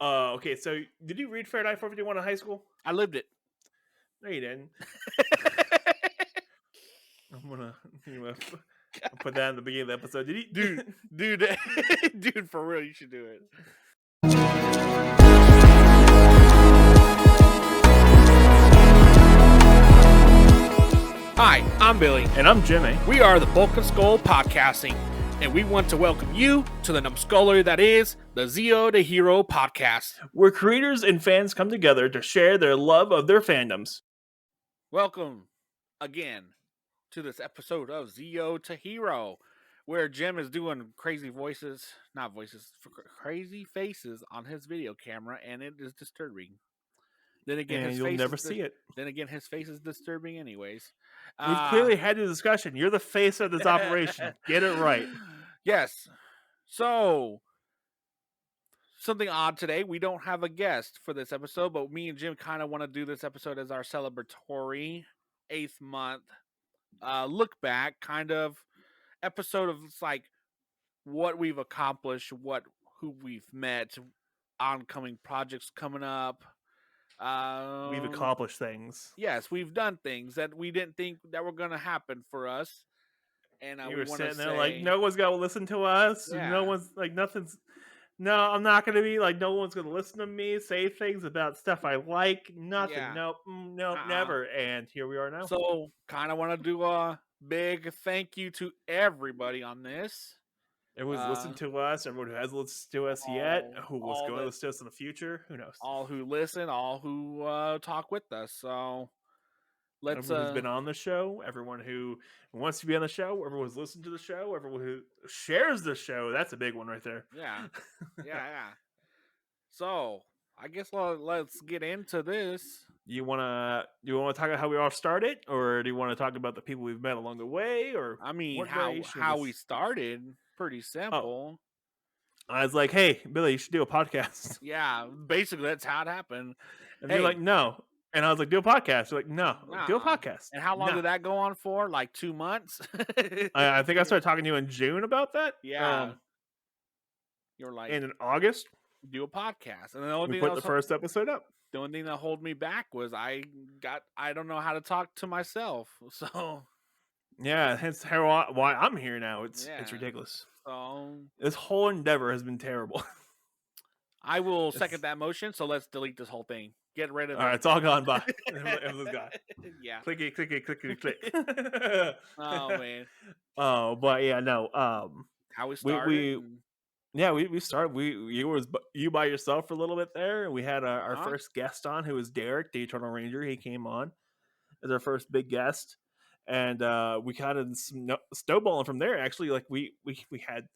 Okay, so did you read Fahrenheit 451 in high school? I lived it. No, you didn't. I'm gonna, I'll put that in the beginning of the episode. Did you, dude, dude, for real, you should do it. Hi, I'm Billy. And I'm Jimmy. We are the Bulk of Skull Podcasting, and we want to welcome you to the numbskullery that is the zeotoheropod. Where creators and fans come together to share their love of their fandoms. Welcome again to this episode of Zeotahero, where Jim is doing crazy crazy faces on his video camera, and it is disturbing. Then again, and you'll never see it. Then again, his face is disturbing anyways. We've clearly had a discussion. You're the face of this operation. Get it right. Yes. So, something odd today. We don't have a guest for this episode, but me and Jim kind of want to do this episode as our celebratory 8th month look back kind of episode of like what we've accomplished, who we've met, oncoming projects coming up. We've accomplished things. Yes, we've done things that we didn't think that were going to happen for us. And we were sitting there like, no one's going to listen to us. Yeah. No one's like, nothing's. No, I'm not going to be like, no one's going to listen to me, say things about stuff I like. Nothing. Yeah. Nope, never. And here we are now. So, kind of want to do a big thank you to everybody on this. Everyone's listened to us. Everyone who hasn't listened to us yet, who was going to listen to us in the future, who knows? All who listen, all who talk with us. So everyone who's been on the show, everyone who wants to be on the show, everyone who's listened to the show, everyone who shares the show. That's a big one right there. Yeah. So I guess let's get into this. Do you want to talk about how we all started, or do you want to talk about the people we've met along the way, or I mean how we started? Pretty simple. I was like, hey, Billy, you should do a podcast. Yeah, basically that's how it happened. And you're like, no. And I was like, do a podcast. You're like, no, do a podcast. And how long did that go on for? Like 2 months? I think I started talking to you in June about that. Yeah. You're like, and in August, do a podcast. And the only we put the first episode up. The only thing that held me back was I don't know how to talk to myself. So yeah, hence why I'm here now. It's ridiculous. So this whole endeavor has been terrible. I will second that motion. So let's delete this whole thing. Get rid of it. All right, it's all gone by. This guy. Yeah. Clicky, click. Oh man. Oh, but yeah, no. How we started. We started. You was you by yourself for a little bit there. We had our first guest on, who was Derek, the Eternal Ranger. He came on as our first big guest. And we kind of snowballing from there. Actually, like we had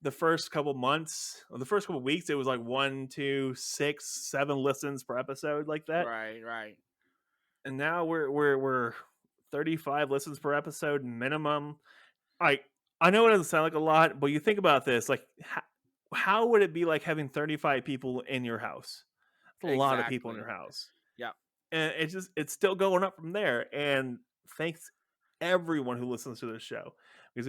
the first couple months, or the first couple weeks, it was like 1, 2, 6, 7 listens per episode, like that. Right. And now we're 35 listens per episode minimum. I know it doesn't sound like a lot, but you think about this, like how would it be like having 35 people in your house? That's a lot of people in your house. Yeah, and it's still going up from there. And thanks everyone who listens to this show, because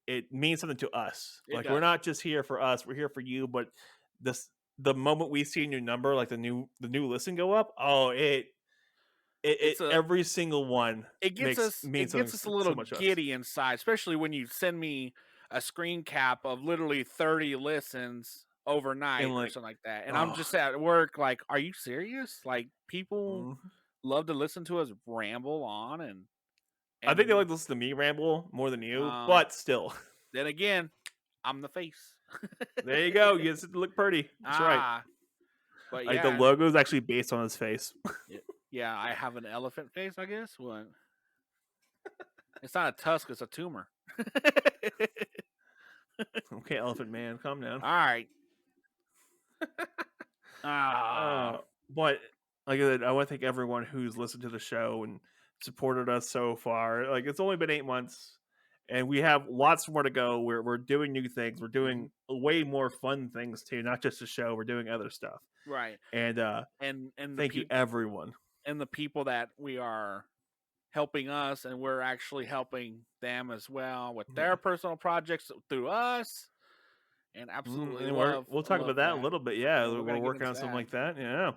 it means something to us. Like, we're not just here for us, we're here for you. But the moment we see a new number, like the new listen go up, every single one, it gets us a little giddy inside, especially when you send me a screen cap of literally 30 listens overnight or something like that, and I'm just at work like, are you serious? Like, people love to listen to us ramble on, and I think they like to listen to me ramble more than you, but still. Then again, I'm the face. There you go. You just look pretty. That's right. But like, the logo is actually based on his face. Yeah, I have an elephant face, I guess. What? It's not a tusk, it's a tumor. Okay, Elephant Man, calm down. All right. But like I said, I want to thank everyone who's listened to the show and supported us so far. Like, it's only been 8 months, and we have lots more to go. We're doing new things. We're doing way more fun things too, not just the show. We're doing other stuff. Right. And thank you everyone. And the people that we are helping us, and we're actually helping them as well with their personal projects through us. and absolutely And we'll talk about love that a that. little bit. Yeah, Yeah, we're we're gonna get working on into something that. like that. Yeah,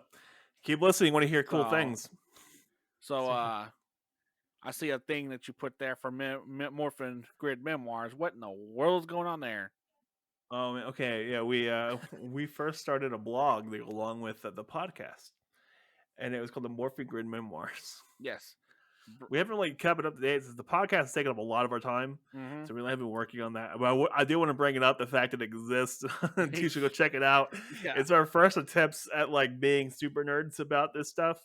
keep listening. Want to hear cool So, things? so I see a thing that you put there for Morphin Grid Memoirs. What in the world's going on there? Okay, yeah, we first started a blog along with the podcast, and it was called the Morphe Grid Memoirs. Yes. We haven't really kept it up to date since the podcast has taken up a lot of our time, Mm-hmm. so we really have been working on that. But I do want to bring it up, the fact that it exists. You should go check it out. Yeah. It's our first attempts at like being super nerds about this stuff.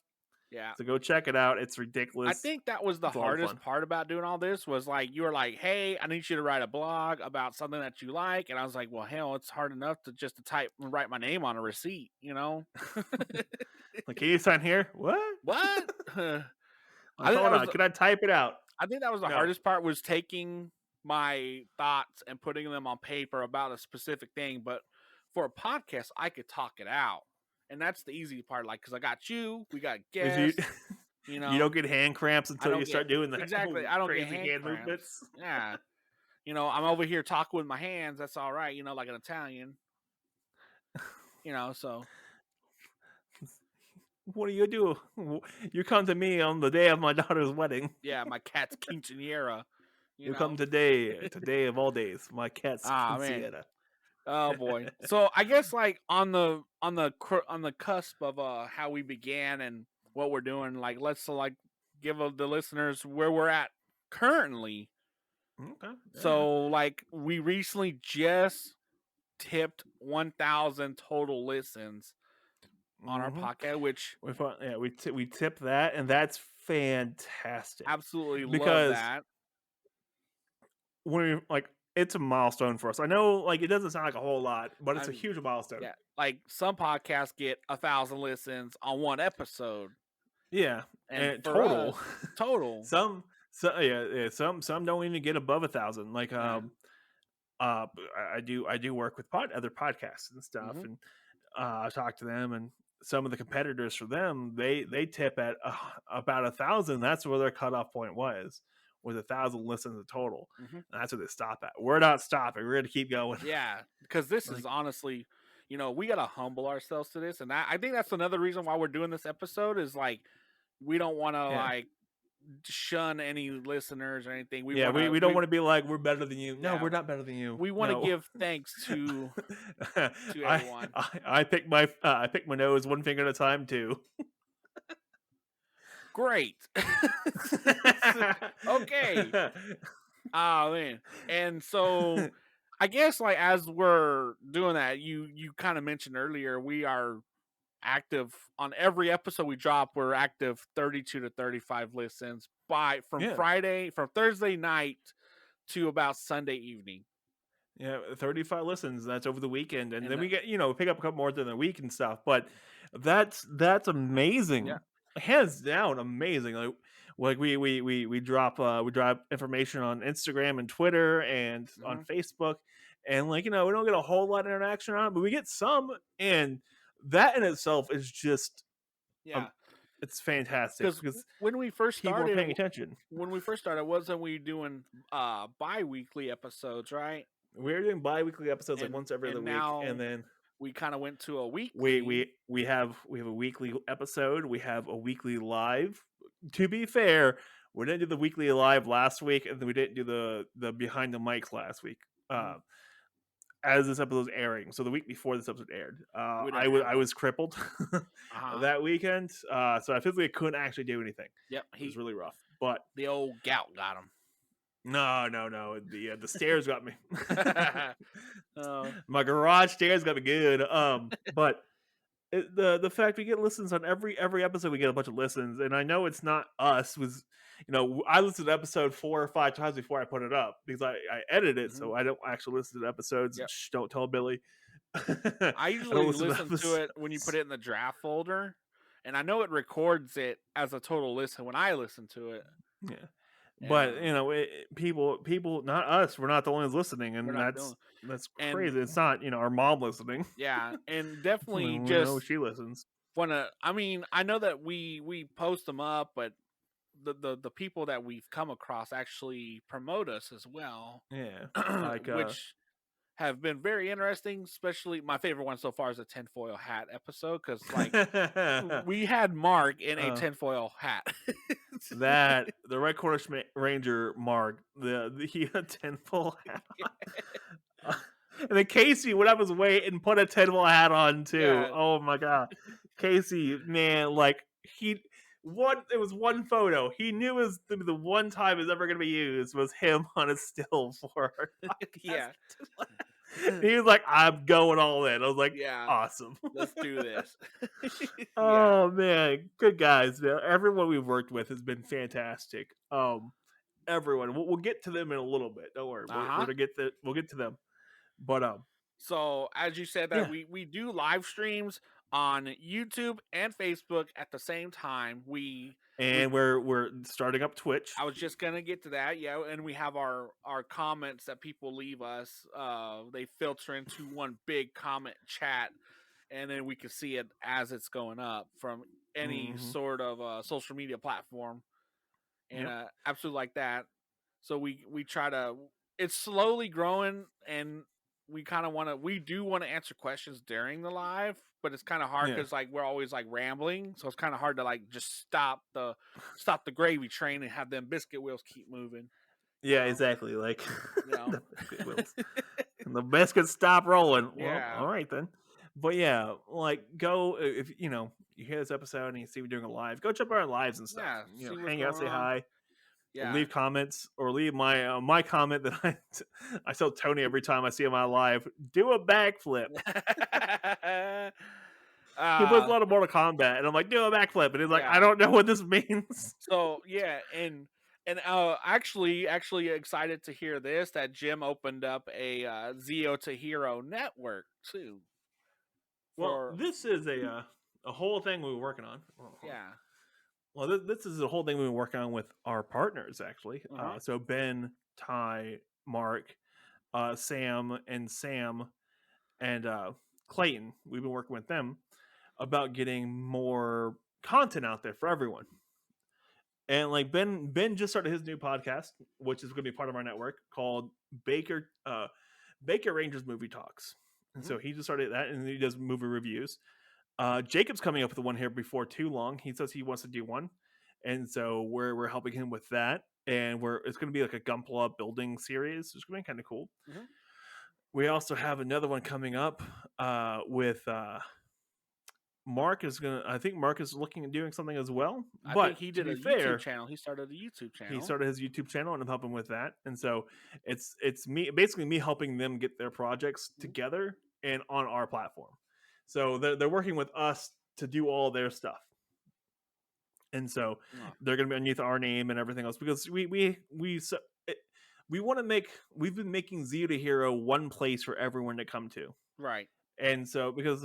Yeah. So go check it out. It's I ridiculous. think that was the It's a lot of hardest fun. part about doing all this was like you were like, "Hey, I need you to write a blog about something that you like," and I was like, "Well, hell, it's hard enough to just to type and write my name on a receipt, you know?" Like, can you sign here? What? What? I Like, think that hold was on. Can I type it out? I think that was the No. hardest part was taking my thoughts and putting them on paper about a specific thing. But for a podcast, I could talk it out, and that's the easy part. Like, because I got you, we got If you guests. You you don't know, get hand cramps I until don't you get start doing the exactly. I don't get crazy hand hand cramps. movements. Yeah, I'm over here talking with my hands. That's all right. Like an Italian. So What do you do? You come to me on the day of my daughter's wedding. yeah, my cat's quinceanera. You come today of all days, my cat's Ah man. quinceañera. Oh boy. So I guess like on the cusp of how we began and what we're doing, like let's give the listeners where we're at currently. Okay. So like we recently just tipped 1,000 total listens on our podcast, which We tip that, and that's fantastic absolutely love because that. when like it's a milestone for us. I know like it doesn't sound like a whole lot, but it's a I'm huge milestone. Yeah, like some podcasts get 1,000 listens on one episode, Yeah, and and for total, us, total. some don't even get above 1,000. Like Yeah. I do work with other podcasts and stuff, Mm-hmm. and I talk to them, and some of the competitors for them they tip at about 1,000. That's where their cutoff point was 1,000 listens in total. Mm-hmm. And that's where they stop at. We're not stopping. We're gonna keep going. Yeah, because this Like, is honestly, we gotta humble ourselves to this, and I think that's another reason why we're doing this episode is like we don't want to yeah, like shun any listeners or anything. We yeah. want to We don't want to be like we're better than you. No, yeah we're not better than you. we want to No. give thanks to I, everyone. I pick my nose one finger at a time too. Great. Okay. Oh man. And so I guess like as we're doing that, you kind of mentioned earlier we are active on every episode we drop. We're active 32 to 35 listens from Yeah. Thursday night to about Sunday evening. Yeah, 35 listens. That's over the weekend, and And then we get pick up a couple more during the week and stuff. But that's amazing, Yeah. hands down, amazing. Like we drop information on Instagram and Twitter and on Facebook, and we don't get a whole lot of interaction on it, but we get some, and that in itself is just Yeah. it's fantastic because when we first people are started, paying attention. wasn't we doing bi-weekly episodes, right? We're doing bi-weekly episodes like And once every other week, now and then we kind of went to a weekly. we have a weekly episode. We have a weekly live. To be fair, we didn't do the weekly live last week, and then we didn't do the behind the mics last week. As this episode was airing, so the week before this episode aired, I was crippled that weekend, so I physically couldn't actually do anything. Yep, it was really rough. But the old gout got him. No. The stairs got me. My garage stairs got me good. But the fact we get listens on every episode, we get a bunch of listens, and I know it's not us. I listened to episode 4 or 5 times before I put it up because I edit it, so I don't actually listen to episodes. Yep. Shh, don't tell Billy. I usually listen to it when you put it in the draft folder, and I know it records it as a total listen when I listen to it. Yeah. But people, not us. We're not the ones listening, and that's crazy. It's not our mom listening. Yeah, and definitely we just know she listens. I know that we post them up, but the people that we've come across actually promote us as well. Yeah, like which have been very interesting. Especially my favorite one so far is the tinfoil hat episode because like we had Mark in a uh, tinfoil hat. that the Red Cornish Ranger Mark, he had tinfoil hat on. And then Casey went up his weight and put a tinfoil hat on too. Yeah, Oh my god, Casey, man, like it was one photo. He knew it was the one time it's ever going to be used was him on a still for our podcast. yeah, He was like, "I'm going all in." I was like, yeah. "Awesome." Let's do this. Yeah. Oh man, good guys, man. Everyone we've worked with has been fantastic. Everyone. We'll get to them in a little bit. Don't worry. Uh We're huh. gonna we'll get to them. But So as you said that yeah. we do live streams on YouTube and Facebook at the same time. We And we're starting up Twitch. I was just gonna get to that, yeah, and we have our comments that people leave us. They filter into one big comment chat, and then we can see it as it's going up from any Hmm. sort of social media platform, and Yep. absolutely like that. So we try to. It's slowly growing, and we do want to answer questions during the live, but it's kind of hard Yeah. because like we're always like rambling, so it's kind of hard to like just stop the gravy train and have them biscuit wheels keep moving. You Yeah, know, exactly. Like you know, the biscuit wheels. And the biscuits stop rolling. Well, yeah, all right then. But yeah, like go if you hear this episode and you see we're doing a live, go check out our lives and stuff. yeah. See what's Hang out, going say on. hi, Yeah. leave comments, or leave my comment that I tell Tony every time I see him on live. Do a backflip. He plays a uh lot of Mortal Kombat, and I'm like, do a backflip, and he's like, I yeah. don't know what this means. So yeah, and actually excited to hear this that Jim opened up a Zeo to Hero network too Well, for this is a whole thing we were working on. yeah. Well, this is a whole thing we've been working on with our partners, actually. Uh-huh. So Ben, Ty, Mark, Sam, and Clayton. We've been working with them about getting more content out there for everyone. And like Ben just started his new podcast, which is going to be part of our network called Baker Rangers Movie Talks. And Hmm. so he just started that, and he does movie reviews. Jacob's coming up with one here before too long. He says he wants to do one, and so we're helping him with that. And it's going to be like a Gunpla building series. It's going to be kind of cool. Hmm. We also have another one coming up with Mark is gonna. I think Mark is looking at doing something as well. I think But he to did be a YouTube fair, channel. He started a YouTube he channel. started his YouTube channel, and I'm helping with that. And so it's me helping them get their projects Mhm. together and on our platform. So they're working with us to do all their stuff. And so Oh, they're going to be underneath our name and everything else because we want to we've been making Zero to Hero one place for everyone to come to. right. And so because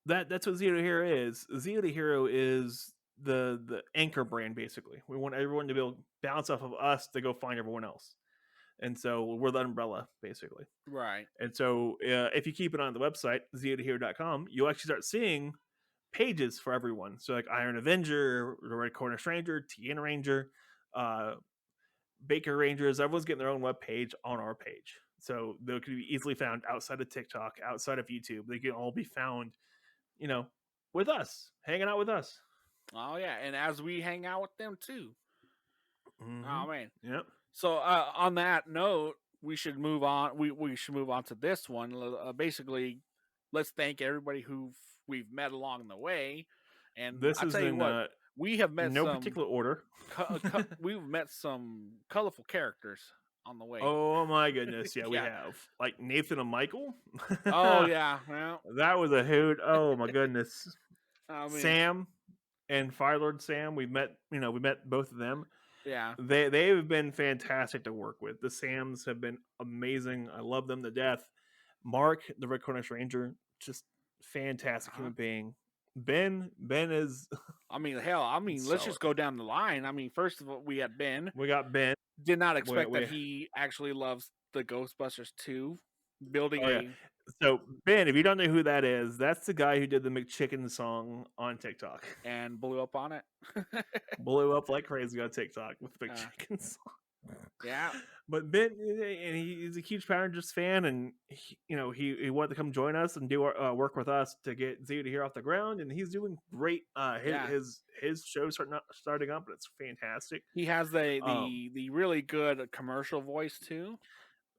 that's what Zero to Hero is. Zero to Hero is the anchor brand basically. We want everyone to be able to bounce off of us to go find everyone else. And so we're the umbrella basically. Right. And so if you keep it on the website zeotohero.com, you'll actually start seeing pages for everyone. So like Iron Avenger, the Red Cornish Ranger, TN Ranger, uh, Baker Rangers. Everyone's getting their own web page on our page. So they can be easily found outside of TikTok, outside of YouTube. They can all be found, you know, with us, hanging out with us. Oh yeah, and as we hang out with them too. Mm-hmm. Oh man. Yep. So on that note, we should move on. We should move on to this one. Basically, let's thank everybody who we've met along the way. And This I is tell you in what, we have met no some. particular order. We've met some colorful characters on the way. Oh my goodness. Yeah, we Yeah. have. Like Nathan and Michael. Oh yeah. Well, That was a hoot. Oh my goodness. I mean, Sam and Firelord Sam, we met both of them. yeah. They've been fantastic to work with. The Sams have been amazing. I love them to death. Mark, the Red Cornish Ranger, just fantastic Uh-huh. human being. Ben is I mean, hell. I mean, let's solid. just go down the line. I mean, first of all, we had Ben. We got Ben. Did not We, expect that we he actually loves the Ghostbusters 2. Building oh yeah. a So Ben, if you don't know who that is, that's the guy who did the McChicken song on TikTok. and blew up on it. Blew up like crazy on TikTok with the uh, McChicken song. Yeah. But Ben, and he's a huge Power Rangers fan, and he wanted to come join us and do work with us to get Zeo to hear off the ground, and he's doing great. His Yeah. his show starting up, and it's fantastic. He has Um, the really good commercial voice too.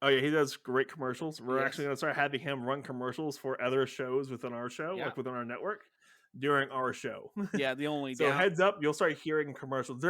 oh yeah, he does great commercials. We're actually Yes. gonna start having him run commercials for other shows within our show, Yeah. like within our network, during our show. Yeah. The only So down. heads up, you'll start hearing commercials.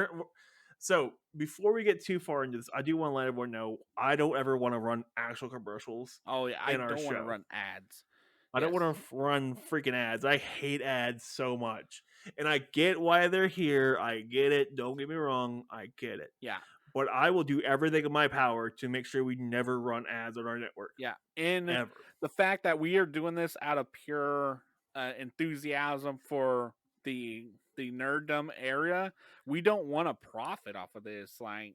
So before we get too far into this, I do want to let everyone know I don't ever want to run actual commercials Oh yeah. I in our don't want to show. run ads. I don't Yes. want to run freaking ads. I hate ads so much. And I get why they're here. I get it. Don't get me wrong. I get it. Yeah. But I will do everything in my power to make sure we never run ads on our network. Yeah. And Ever. the fact that we are doing this out of pure enthusiasm for the nerddom area, we don't want to profit off of this. Like,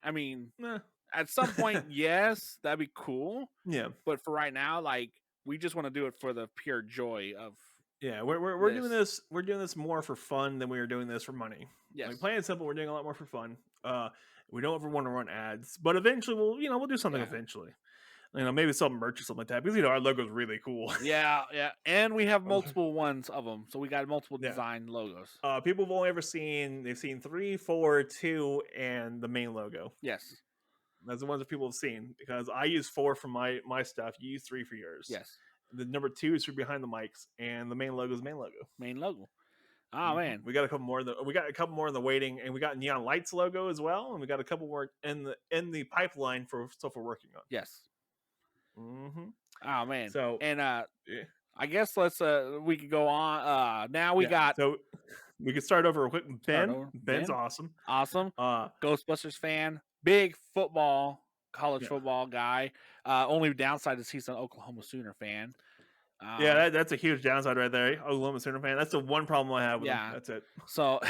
I mean, Nah. at some point, yes, that'd be cool. Yeah. But for right now, like, we just want to do it for the pure joy of. Yeah, we're doing this. We're doing this more for fun than we are doing this for money. Yes. Like plain and simple, we're doing a lot more for fun. We don't ever want to run ads, but eventually we'll do something. Yeah. Eventually, maybe sell merch or something like that, because our logo's really cool. Yeah, yeah, and we have multiple ones of them, so we got multiple Yeah. design logos. People have only ever they've seen 3, 4, 2, and the main logo. Yes, That's the ones that people have seen, because I use 4 for my stuff. You use 3 for yours. yes. The number 2 is for behind the mics, and the main logo is main logo. Main logo. Oh man, we got a couple more. We got a couple more in the waiting, and we got Neon Lights logo as well, and we got a couple more in the pipeline for stuff we're working on. yes. Mm-hmm. Oh man. So and yeah. I guess we could go on. Now we got. So we could start over real quick. Ben's awesome. Awesome. Ghostbusters fan, big college Yeah. football guy. Only downside is he's an Oklahoma Sooner fan. Yeah, that's a huge downside right there. Oklahoma Sooner fan. That's the one problem I have with him. Yeah. That's it. So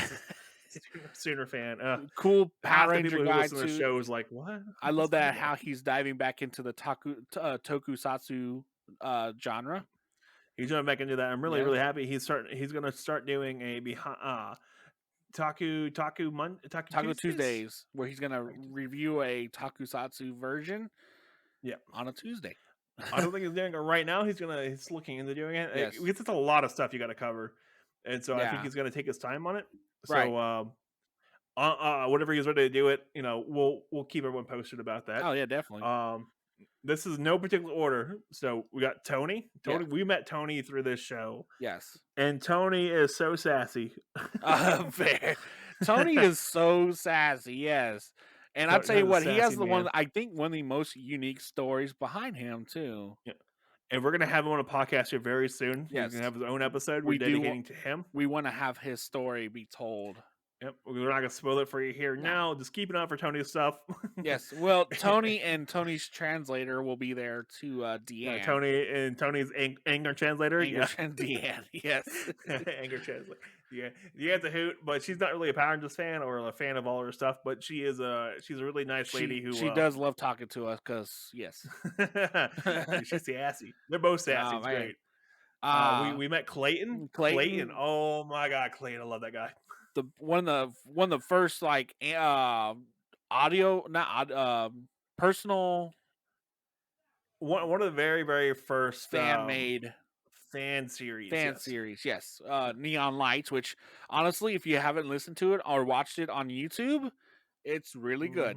Sooner fan. cool half Power the people Ranger who guy listen to the too. show is like, what? I love that how he's diving back into the tokusatsu genre. He's jumping back into that. I'm really really happy. He's going to start doing a behind Taco Tuesdays, where he's gonna review a tokusatsu version. Yeah, on a Tuesday. I don't think he's doing it right now. He's looking into doing it. Yes. Because it's a lot of stuff you got to cover, and so I think he's going to take his time on it. So, whatever he's ready to do it, we'll keep everyone posted about that. Oh yeah, definitely. This is no particular order. So we got Tony. Yeah. We met Tony through this show. Yes. And Tony is so sassy. Fair. Tony is so sassy, yes. And I'll tell you what, he has one of the most unique stories behind him too. Yeah. And we're gonna have him on a podcast here very soon. Yes. He's gonna have his own episode. We're dedicating to him. We want to have his story be told. Yep, we're not gonna spoil it for you here now. Just keep it on for Tony's stuff. Yes, well, Tony and Tony's translator will be there to Deanne. Yeah, Tony and Tony's anger translator. Deanne, yes. Anger translator. Yeah, Deanne's a hoot, but she's not really a Power Rangers fan or a fan of all her stuff. But she's a really nice lady who she does love talking to us because yes, she's sassy. They're both sassy. It's great. We met Clayton. Clayton. Oh my God, Clayton! I love that guy. One of the first like audio, not personal. One of the very very first fan made fan series. Yes. Neon Lights, which honestly, if you haven't listened to it or watched it on YouTube, it's really good.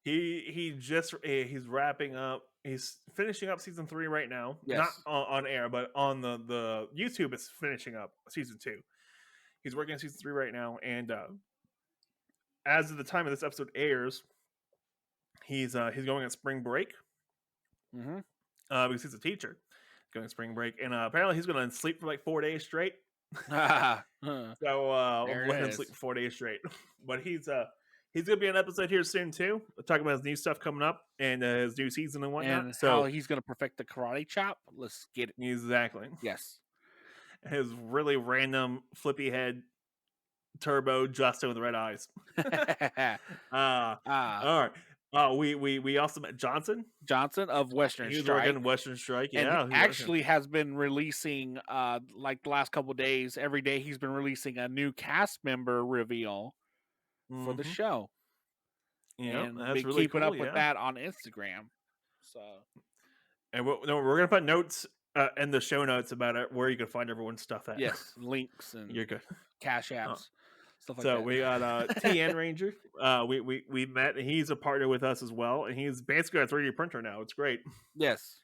He's wrapping up. He's finishing up season 3 right now. Yes. Not on air, but on the YouTube, it's finishing up season 2. He's working on season 3 right now, and as of the time of this episode airs, he's going on spring break. Mm-hmm. Because he's a teacher, going on spring break, and apparently he's going to sleep for like 4 days straight. So we'll let him sleep for 4 days straight. But he's going to be on an episode here soon too. We'll talk about his new stuff coming up and his new season and whatnot. And how he's going to perfect the karate chop. Let's get it. Exactly. Yes. His really random flippy head turbo Justin with the red eyes. All right. We also met Johnson of Western Strike. Strike. Working Western Strike, yeah. And actually has been releasing like the last couple of days. Every day he's been releasing a new cast member reveal for the show. and that's been really keeping cool. up with Yeah, that on Instagram. So and we're gonna put notes in the show notes about it where you can find everyone's stuff at. yes, links You're and good. cash Uh, apps, stuff like so that. we got TN Ranger. We met, and he's a partner with us as well, and he's basically a 3D printer now. It's great. Yes.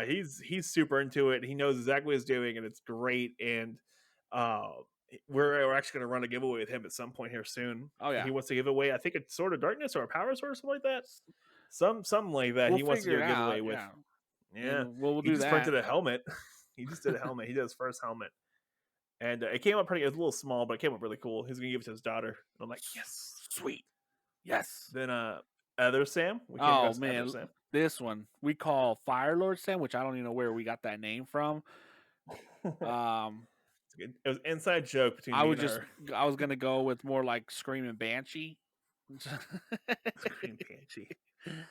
He's super into it. He knows exactly what he's doing, and it's great. And uh, we're actually going to run a giveaway with him at some point here soon. Oh yeah. He wants to give away, I think it's Sword of Darkness or a Power Sword or something like that. Something like that. We'll He wants to figure do it a giveaway out. with. Yeah, Yeah, and we'll he do just that. printed a helmet. He just did a helmet. He did his first helmet, and it came up pretty. It was a little small, but it came up really cool. He's gonna give it to his daughter. And I'm like, yes, Sweet. Yes. then Other Sam, we came Oh across Other man, Sam. this one we call Fire Lord Sam, which I don't even know where we got that name from. Um, It was an inside joke between me and her. I was gonna go with more like Screaming Banshee. Screaming Banshee.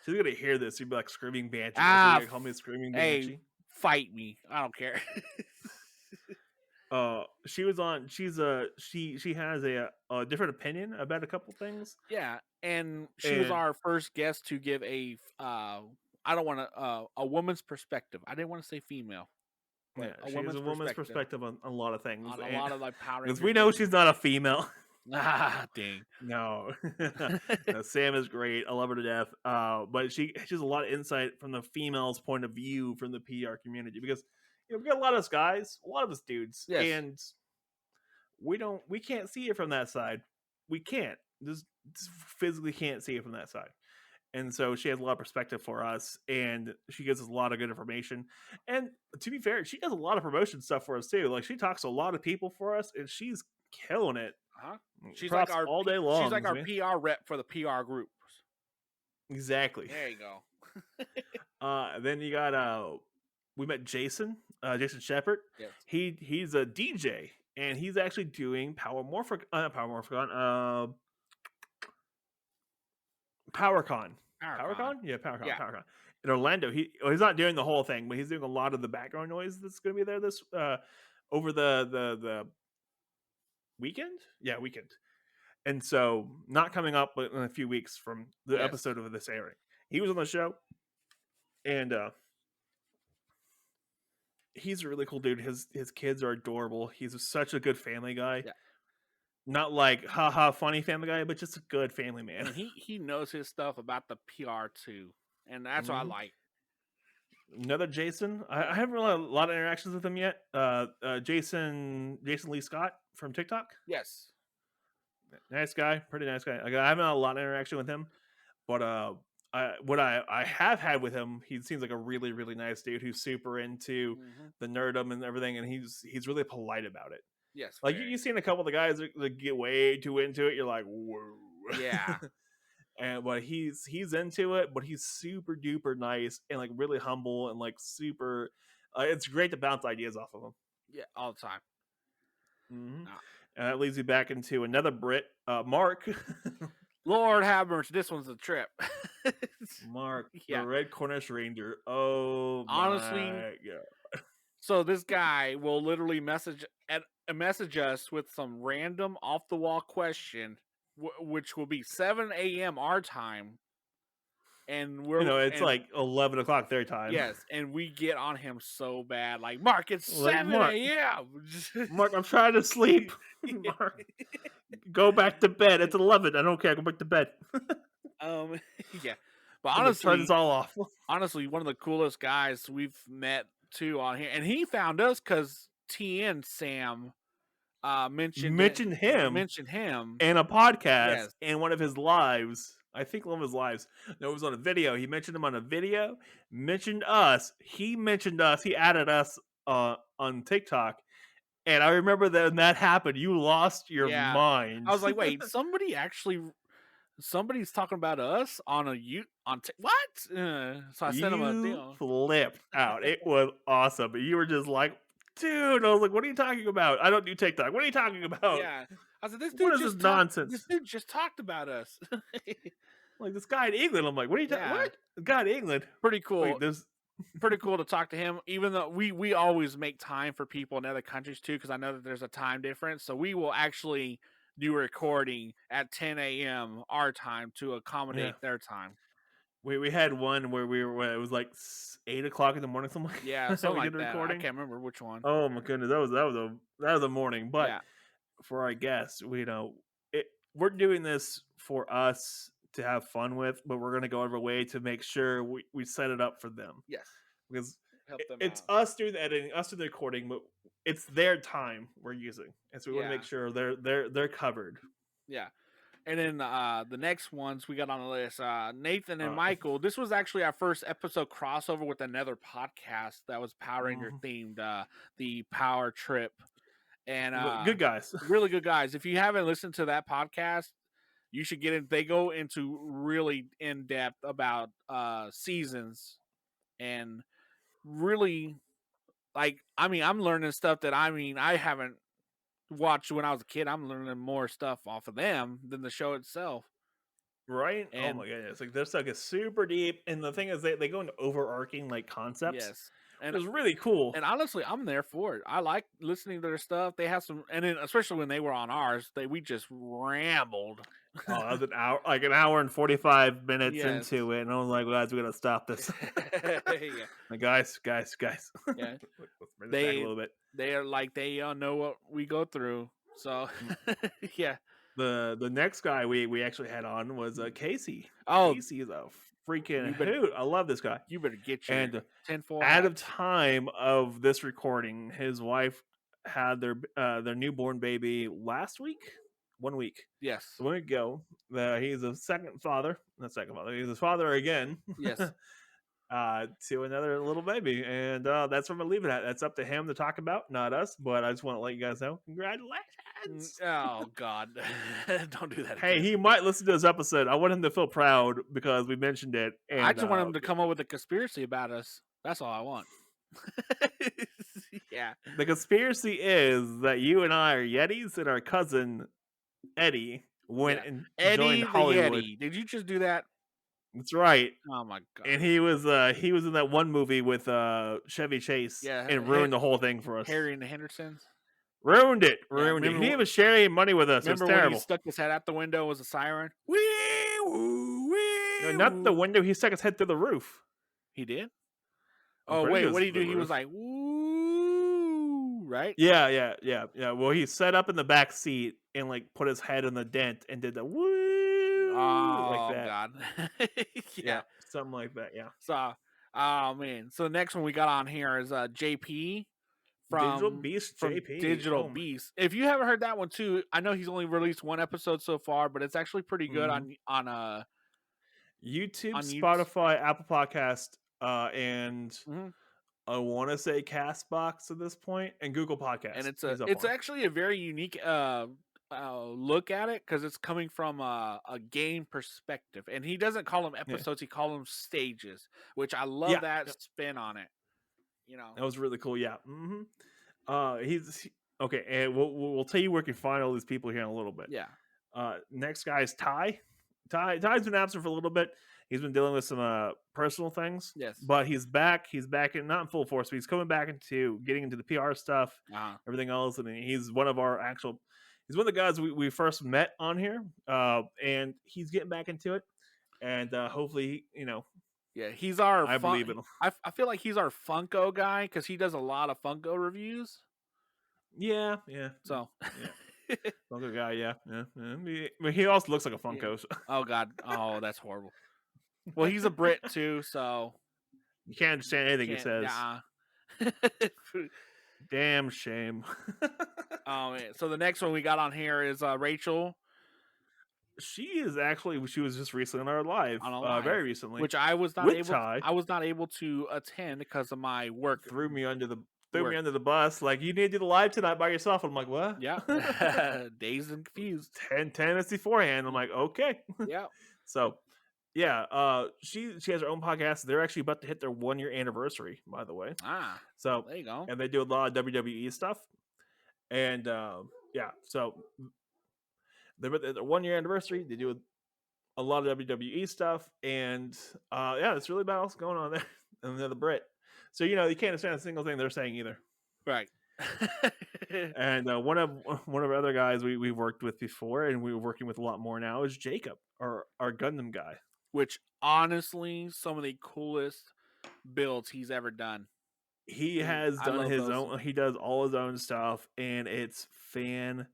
She's gonna hear this. She'd be like, "Screaming Banshee." That's what Ah, you call me, Screaming hey, Banshee. fight me! I don't care. She was on. She has a different opinion about a couple things. Yeah, and she was And our first guest to give I don't want to a woman's perspective. I didn't want to say female, but yeah, a she has woman's a woman's perspective perspective on a lot of things, on a and lot of like Power because Rangers we know things. she's not a female. Ah, dang. No. No, Sam is great. I love her to death. But she has a lot of insight from the female's point of view from the PR community because we got a lot of us guys, a lot of us dudes, Yes. and we can't see it from that side. We can't just physically can't see it from that side. And so she has a lot of perspective for us, and she gives us a lot of good information. And to be fair, she does a lot of promotion stuff for us too. Like she talks to a lot of people for us, and she's killing it. Uh-huh. Props all day long. She's like our man. PR rep for the PR group. Exactly. There you go. Then you got we met Jason, Jason Shepard. Yes. He's a DJ, and he's actually doing PowerCon, PowerCon, yeah, PowerCon in Orlando. He's not doing the whole thing, but he's doing a lot of the background noise that's going to be there this over the weekend. Yeah, weekend. And so, not coming up but in a few weeks from the episode of this airing. He was on the show, and he's a really cool dude. His kids are adorable. He's such a good family guy. Yeah. Not like haha funny family guy, but just a good family man. And he knows his stuff about the PR too, and that's what I like. Another Jason. I haven't really had a lot of interactions with him yet. Jason Lee Scott from TikTok. Yes. Nice guy, pretty nice guy. I haven't had a lot of interaction with him, but what I have had with him, he seems like a really really nice dude who's super into the nerdom and everything, and he's really polite about it. Yes. Like you've seen a couple of the guys that get way too into it. You're like, whoa. Yeah. But he's into it, but he's super duper nice and like really humble and like super. It's great to bounce ideas off of him. Yeah, all the time. And that leads me back into another Brit, Mark. Lord have mercy, this one's a trip. Mark, the Red Cornish Ranger. Oh, honestly, my God. So this guy will literally message us with some random off the wall question, which will be 7 a.m. our time, and it's like 11 o'clock their time. Yes, and we get on him so bad, like Mark, it's 7 a.m. Mark, I'm trying to sleep. Mark, go back to bed. It's 11. I don't care. Go back to bed. Yeah, but honestly, turn this all off. Honestly, one of the coolest guys we've met too on here, and he found us because TN Sam mentioned him in a podcast in one of his lives. I think one of his lives. No, it was on a video. He mentioned him on a video. Mentioned us. He mentioned us. He added us on TikTok. And I remember that when that happened, you lost your mind. I was like, wait, somebody's talking about us on what? So I sent him a deal. Flipped out. It was awesome. You were just like, dude. I was like, what are you talking about? I don't do TikTok. What are you talking about? Yeah. I said, this dude what is this nonsense? This dude just talked about us. Like this guy in England. I'm like, what are you talking? What? The guy in England. Pretty cool. Wait, pretty cool to talk to him, even though we always make time for people in other countries too, because I know that there's a time difference. So we will actually do a recording at 10 a.m. our time to accommodate their time. We had one where it was like 8 o'clock in the morning, something like Yeah, that. something We did like a that. I recording. can't remember which one. Oh my goodness, that was a morning. But Yeah. for our guests, we're doing this for us to have fun with, but we're gonna go out of our way to make sure we set it up for them Yes. because Help them it's out. us doing the editing, us doing the recording, but it's their time we're using, and so we want to make sure they're covered. Yeah. And then the next ones we got on the list, Nathan and Uh, Michael. This was actually our first episode crossover with another podcast that was Power Ranger mhm. themed, the Power Trip. And Good guys. really good guys. If you haven't listened to that podcast, you should get it. They go into really in depth about seasons and really I'm learning stuff that I haven't watched when I was a kid. I'm learning more stuff off of them than the show itself. Right? Oh And my goodness. Like their stuff is super deep. And the thing is they go into overarching like concepts. yes, and It was really cool. and honestly, I'm there for it. I like listening to their stuff. They have some, and then especially when they were on ours, we just rambled. Oh, that was an hour and 45 minutes Yes. into it. And I was like, guys, we gotta stop this. Yeah. Like, guys. Yeah. Let's bring this back a little bit. They are like they know what we go through. So yeah. The next guy we actually had on was Casey. Oh, Casey is a freaking you better hoot. I love this guy. you better get your And tinfoil at the hat. time of this recording, his wife had their newborn baby last week, 1 week. Yes. So 1 week ago, he's a second father. Not second father. He's his father again. Yes. To another little baby, and that's where I'm gonna leave it at. That's up to him to talk about, not us. But I just want to let you guys know, congratulations. Oh God, don't do that. Hey, again. he might listen to this episode. I want him to feel proud because we mentioned it. And I just want him to come up with a conspiracy about us. That's all I want. Yeah. The conspiracy is that you and I are Yetis, and our cousin Eddie went and Eddie joined the Hollywood. Yeti. Did you just do that? That's right. Oh my God. And he was in that one movie with Chevy Chase, and ruined the whole thing for us. Harry and the Hendersons. Ruined it. He remember didn't even share any money with us. It was Remember when he terrible. stuck his head out the window? Was a siren? No, not the window. He stuck his head through the roof. He did. I'm Oh pretty wait, sure what did he it's the do? He was roof. like, "Woo!" Right? Yeah. Well, he sat up in the back seat and like put his head in the dent and did the woo like Oh that. God. Yeah, something like that. Yeah. So, oh man. So the next one we got on here is JP from Digital Beast JP. Digital Beast. If you haven't heard that one too, I know he's only released one episode so far, but it's actually pretty good on YouTube, on Spotify, Apple Podcast, and Mhm. I want to say Castbox at this point, and Google Podcasts. And it's actually a very unique look at it because it's coming from a game perspective, and he doesn't call them episodes; he calls them stages, which I love that spin on it. You know, that was really cool. Yeah. He's okay, and we'll tell you where you can find all these people here in a little bit. Yeah. Next guy is Ty. Ty's been absent for a little bit. He's been dealing with some personal things. Yes. But he's back. He's back in not in full force, but he's coming back into getting into the PR stuff, everything else. And he's one of the guys we first met on here. And he's getting back into it. And hopefully, yeah, he's our. I believe it. I feel like he's our Funko guy because he does a lot of Funko reviews. Yeah. So. Yeah. Funko guy, yeah. But he also looks like a Funko. Yeah. Oh God, oh that's horrible. Well, he's a Brit too, so you can't understand anything he says. Damn shame. Oh man. So the next one we got on here is Rachel. She was just recently on our live, very recently, which I was not able to attend because of my work. Threw me under the bus. Like, you need to do the live tonight by yourself. I'm like, what? Yeah. Dazed and confused. 10 minutes beforehand. I'm like, okay. Yeah. So, yeah. She has her own podcast. They're actually about to hit their 1 year anniversary, by the way. So there you go. And they do a lot of WWE stuff. And yeah, so they're at their 1 year anniversary. They do a lot of WWE stuff. And yeah, it's really about what's going on there. And they're the Brit. So, you can't understand a single thing they're saying either. Right. And one of our other guys we've worked with before, and we're working with a lot more now, is Jacob, our Gundam guy. Which honestly, some of the coolest builds he's ever done. He has I done love his those. own. He does all his own stuff, and it's fantastic.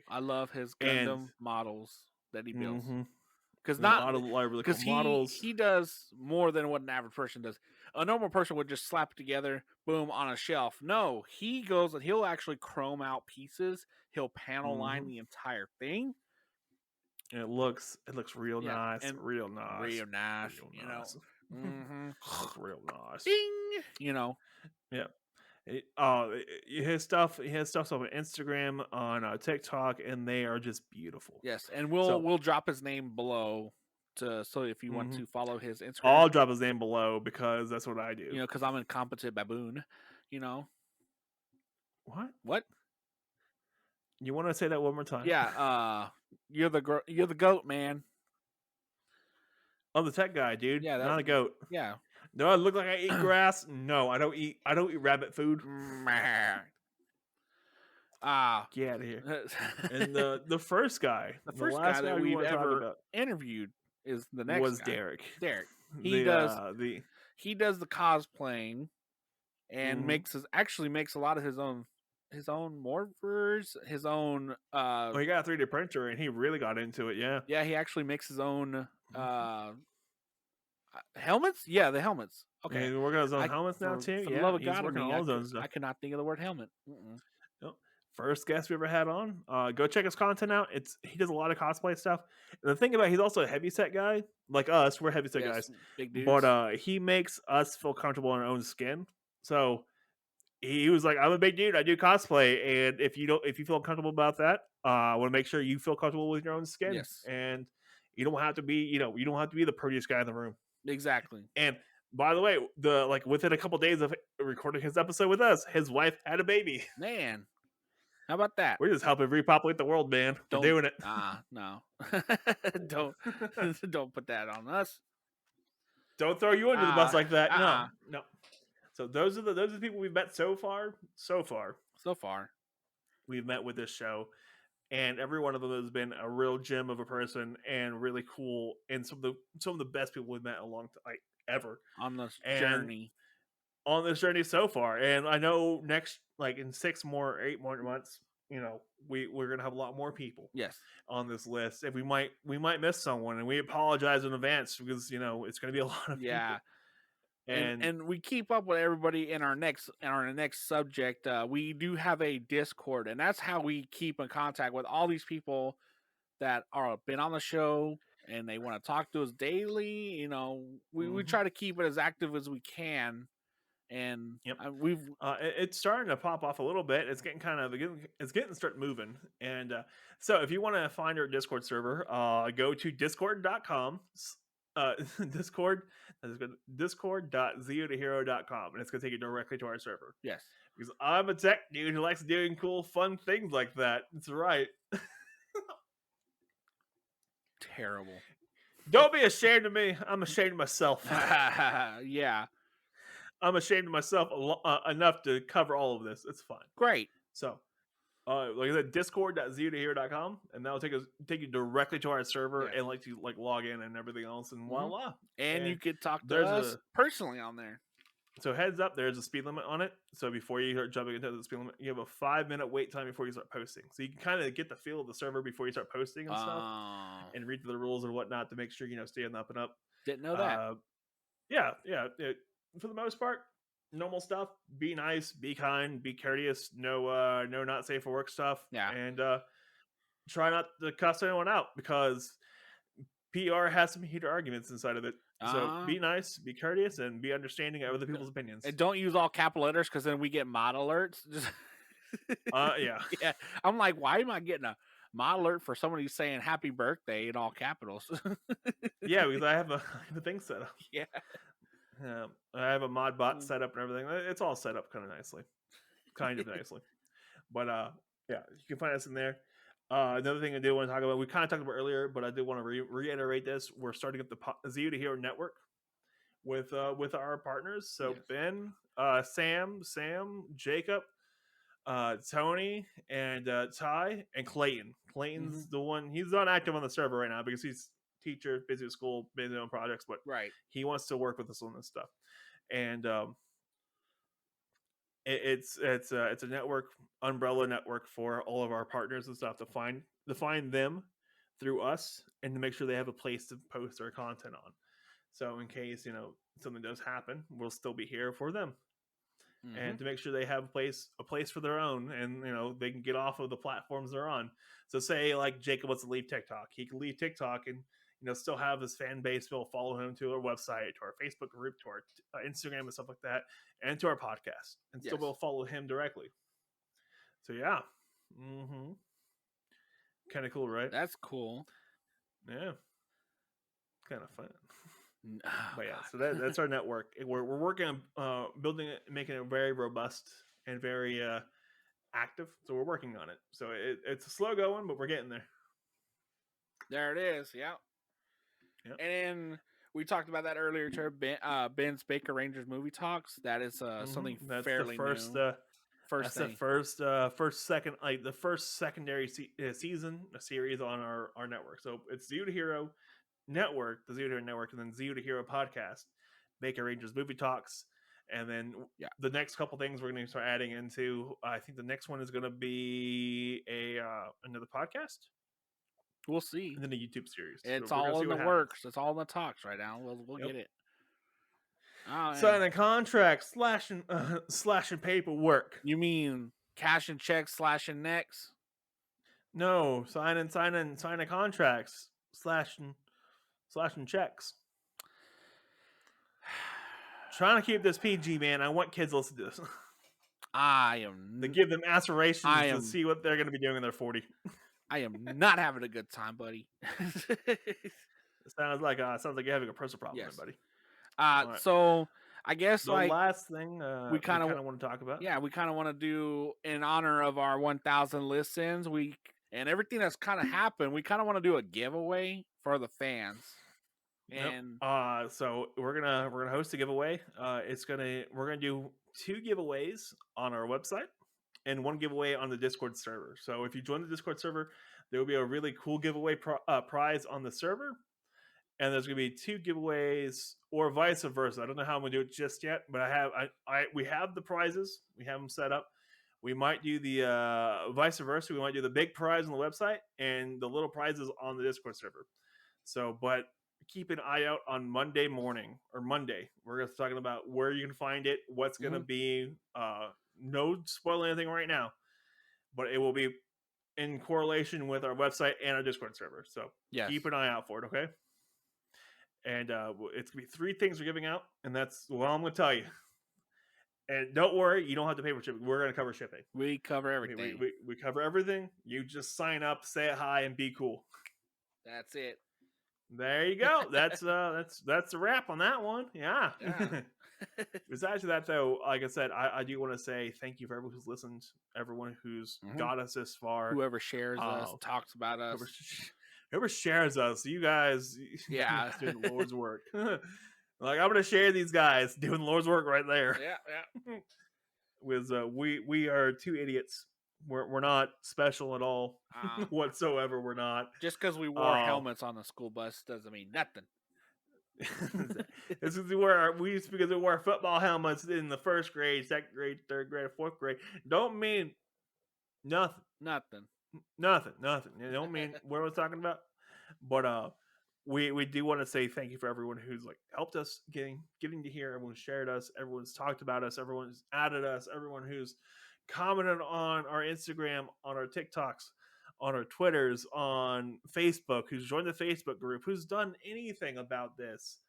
I love his And Gundam models that he builds. mm-hmm, Because a lot of really cool models. he does more than what an average person does. A normal person would just slap it together, boom, on a shelf. No, he goes and he'll actually chrome out pieces. He'll panel line the entire thing. And it looks real nice, and real nice, real nice. real You know, nice. Looks real nice. ding. You know, Yeah. His stuff. He has stuff on Instagram, on TikTok, and they are just beautiful. Yes, and we'll drop his name below so if you want to follow his Instagram. I'll drop his name below because that's what I do. You know, because I'm an incompetent baboon. You know what? You want to say that one more time? Yeah. You're the goat, man. I'm the tech guy, dude. Yeah, not a goat. Yeah. Do I look like I eat grass? No, I don't eat rabbit food. Get out of here. And the first guy, the first guy that we've ever interviewed is the next was guy. Derek. He does the cosplaying and makes a lot of his own morphers, his own he got a 3D printer and he really got into it. Yeah, he actually makes his own helmets. Yeah, the helmets. Okay, he's working on his own helmets now too. For the love of God, I could not think of the word helmet. Nope. First guest we ever had on. Go check his content out. He does a lot of cosplay stuff. And the thing about he's also a heavyset guy, like us. We're heavyset guys, big dudes. But he makes us feel comfortable in our own skin. So he was like, "I'm a big dude. I do cosplay, and if you feel comfortable about that, I want to make sure you feel comfortable with your own skin. Yes. And you don't have to be, you don't have to be the prettiest guy in the room. Exactly. And by the way, within a couple of days of recording his episode with us, his wife had a baby. Man, how about that? We're just helping repopulate the world, man. We're doing it. No. Don't put that on us. Don't throw you under the bus like that. No. So those are the people we've met so far. We've met with this show, and every one of them has been a real gem of a person and really cool, and some of the best people we've met ever on this journey. On this journey so far, and I know next, in 8 more months, we're gonna have a lot more people. Yes. On this list. If we might miss someone, and we apologize in advance because it's gonna be a lot of people. And we keep up with everybody in our next subject. We do have a Discord, and that's how we keep in contact with all these people that are been on the show and they want to talk to us daily. We try to keep it as active as we can. And it's starting to pop off a little bit. It's getting start moving. And so if you want to find our Discord server, go to discord.com. discord.zeotohero.com, and it's going to take you directly to our server. Yes. Because I'm a tech dude who likes doing cool, fun things like that. That's right. Terrible. Don't be ashamed of me. I'm ashamed of myself. Yeah. I'm ashamed of myself enough to cover all of this. It's fine. Great. So, like I said, discord.zeotohero.com, and that'll take you directly to our server and let you log in and everything else, and voila. And you could talk to us personally on there. So heads up, there's a speed limit on it. So before you start jumping into the speed limit, you have a 5-minute wait time before you start posting. So you can kind of get the feel of the server before you start posting and stuff, and read the rules and whatnot to make sure stay on the up and up. Didn't know that. Yeah. For the most part, normal stuff. Be nice, be kind, be courteous. No not safe for work stuff. Yeah. And try not to cuss anyone out, because PR has some heated arguments inside of it. So be nice, be courteous, and be understanding of other people's opinions. And don't use all capital letters, because then we get mod alerts. Yeah. I'm like, why am I getting a mod alert for somebody saying happy birthday in all capitals? Yeah, because I have a thing set up. Yeah. I have a mod bot set up and everything. It's all set up kind of nicely. But yeah, you can find us in there. Another thing I do want to talk about, we kind of talked about earlier, but I do want to reiterate this. We're starting up the Zeo to Hero network with our partners. So Ben, Sam, Jacob, Tony and Ty and Clayton. Clayton's the one. He's not active on the server right now because he's teacher, busy with school, busy on projects, but Right. he wants to work with us on this stuff. And it's a network, umbrella network for all of our partners and stuff to find them through us and to make sure they have a place to post their content on. So in case something does happen, we'll still be here for them, and to make sure they have a place for their own, and they can get off of the platforms they're on. So say like Jacob wants to leave TikTok, he can leave TikTok and still have his fan base. We'll follow him to our website, to our Facebook group, to our Instagram and stuff like that, and to our podcast, and still will follow him directly. So yeah, kind of cool, right? That's cool. Yeah, kind of fun. But yeah, so that's our network. We're working on building it, making it very robust and very active. So we're working on it. So it's a slow going, but we're getting there. There it is. Yeah. Yep. And then we talked about that earlier. Ben's Baker Rangers movie talks. That is something that's fairly the first, new. That's thing. The first secondary season series on our network. So it's Zero to Hero Network, the Zero to Hero Network, and then Zero to Hero Podcast, Baker Rangers Movie Talks, and then the next couple things we're going to start adding into. I think the next one is going to be another podcast. We'll see. And then a YouTube series. It's all in the works. It's all in the talks right now. We'll get it. Signing contracts, slashing paperwork. You mean cashing checks, slashing necks? No, signing contracts, slashing checks. Trying to keep this PG, man. I want kids to listen to this. To give them aspirations to see what they're going to be doing when they're 40. I am not having a good time, buddy. It sounds like you're having a personal problem, buddy. Right. So I guess the last thing we kind of want to talk about. Yeah, we kind of want to do in honor of our 1,000 listens. And everything that's kind of happened. We kind of want to do a giveaway for the fans. And so we're gonna host a giveaway. We're gonna do 2 giveaways on our website and 1 giveaway on the Discord server. So if you join the Discord server, there will be a really cool giveaway prize on the server, and there's gonna be 2 giveaways, or vice versa. I don't know how I'm gonna do it just yet, but we have the prizes. We have them set up. We might do the vice versa. We might do the big prize on the website and the little prizes on the Discord server. So, but keep an eye out on Monday morning or Monday. We're going to be talking about where you can find it, what's going to be. No spoiling anything right now, but it will be in correlation with our website and our Discord server. So keep an eye out for it, okay? And it's going to be 3 things we're giving out, and that's what I'm going to tell you. And don't worry, you don't have to pay for shipping. We're going to cover shipping. We cover everything. We cover everything. You just sign up, say hi, and be cool. That's it. There you go. That's a wrap on that one. Yeah. Besides that, though, like I said, I do want to say thank you for everyone who's listened, everyone who's got us this far, whoever shares us, talks about us, whoever shares us. You guys, doing the Lord's work. Like, I'm gonna share these guys doing the Lord's work right there. Yeah. With we are 2 idiots. We're not special at all whatsoever. We're not. Just because we wore helmets on the school bus doesn't mean nothing. This is because we wore football helmets in the 1st grade, 2nd grade, 3rd grade, 4th grade. Don't mean nothing. Nothing. It don't mean what I was talking about. But we do want to say thank you for everyone who's helped us getting to here. Everyone's shared us. Everyone's talked about us. Everyone's added us. Everyone who's commented on our Instagram, on our TikToks, on our Twitters, on Facebook, who's joined the Facebook group, who's done anything about this,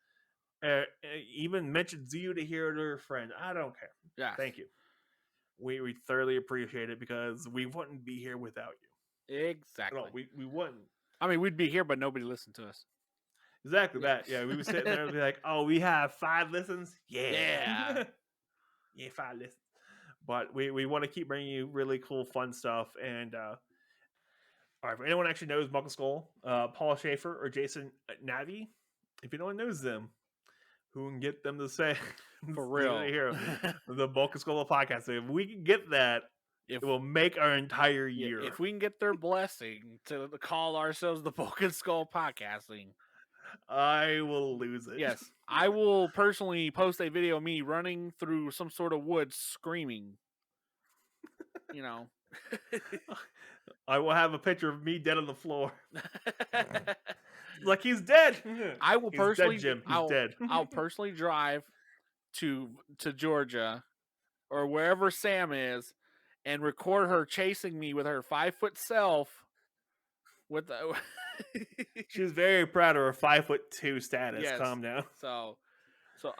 even mentioned Zero to Hero to her friend. I don't care. Yeah. Thank you. We thoroughly appreciate it because we wouldn't be here without you. Exactly. No, we wouldn't. I mean, we'd be here, but nobody listened to us. Exactly that. Yeah, we would sit there and be like, "Oh, we have 5 listens." Yeah. 5 listens. But we want to keep bringing you really cool, fun stuff. And all right, if anyone actually knows Buckle Skull, Paul Schaefer or Jason Navi, if anyone knows them, who can get them to say for real here the Buckle Skull podcast? So if we can get that, It will make our entire year. If we can get their blessing to call ourselves the Broken Skull Podcasting, I will lose it. Yes, I will personally post a video of me running through some sort of woods screaming. You know. I will have a picture of me dead on the floor. Like he's dead. I will personally, dead, Jim. He's dead. I'll personally drive to Georgia or wherever Sam is and record her chasing me with her 5-foot self. With the She's very proud of her 5'2" status. Yes. Calm down. So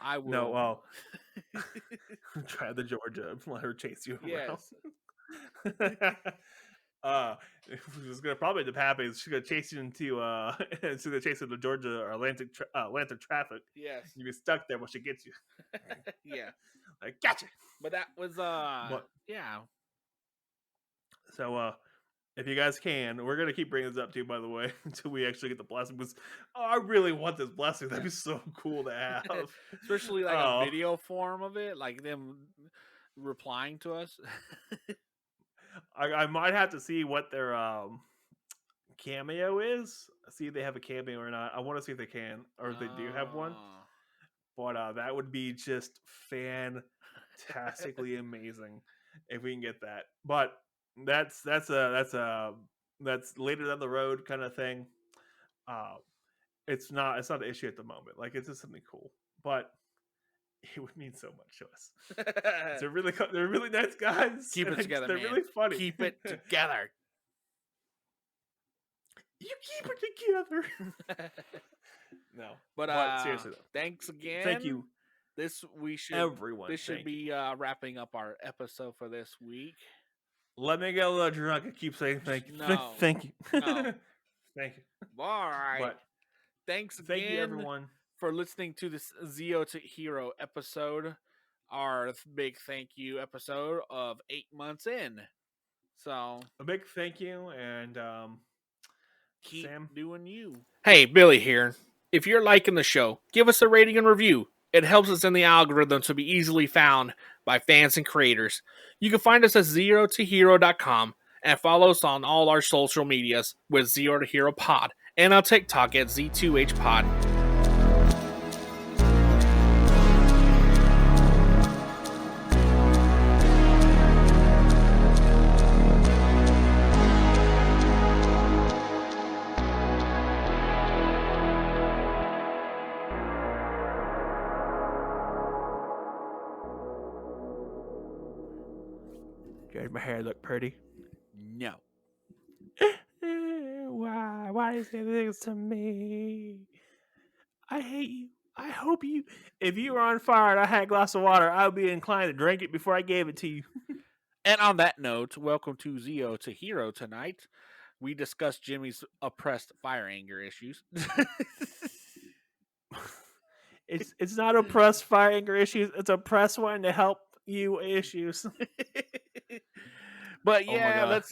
I will. No, well, try the Georgia. Let her chase you around. Yes. It's gonna probably happen. She's gonna chase you into she's gonna chase you to Georgia or Atlantic traffic. Yes. You get stuck there when she gets you. Yeah. Like gotcha. But that was yeah. So if you guys can, we're gonna keep bringing this up too, by the way, until we actually get the blessing. Because I really want this blessing. That'd be so cool to have, especially like a video form of it, like them replying to us. I might have to see what their cameo is. See if they have a cameo or not. I want to see if they can or if they do have one. But that would be just fantastically amazing if we can get that. But that's later down the road kind of thing. It's not an issue at the moment. Like it's just something cool, but it would mean so much to us. They're really nice guys. Keep it together, they're man. really funny. Keep it together. You keep it together. No, but seriously, though, thanks again. Thank you. Everyone. This should be wrapping up our episode for this week. Let me get a little drunk and keep saying thank you. No. Thank you. No. Thank you. All right. But thanks again, thank you, everyone, for listening to this Zeo to Hero episode. Our big thank you episode of 8 months in. So a big thank you, and keep Sam doing you. Hey, Billy here. If you're liking the show, give us a rating and review. It helps us in the algorithm to be easily found by fans and creators. You can find us at zeotohero.com and follow us on all our social medias with zeotoheropod and on TikTok at Z2HPod. Does my hair look pretty? No. Why do you say things to me? I hate you. I hope you. If you were on fire and I had a glass of water, I would be inclined to drink it before I gave it to you. And on that note, welcome to Zeo to Hero tonight. We discussed Jimmy's oppressed fire anger issues. It's not oppressed fire anger issues. It's oppressed wanting to help you issues. But yeah, let's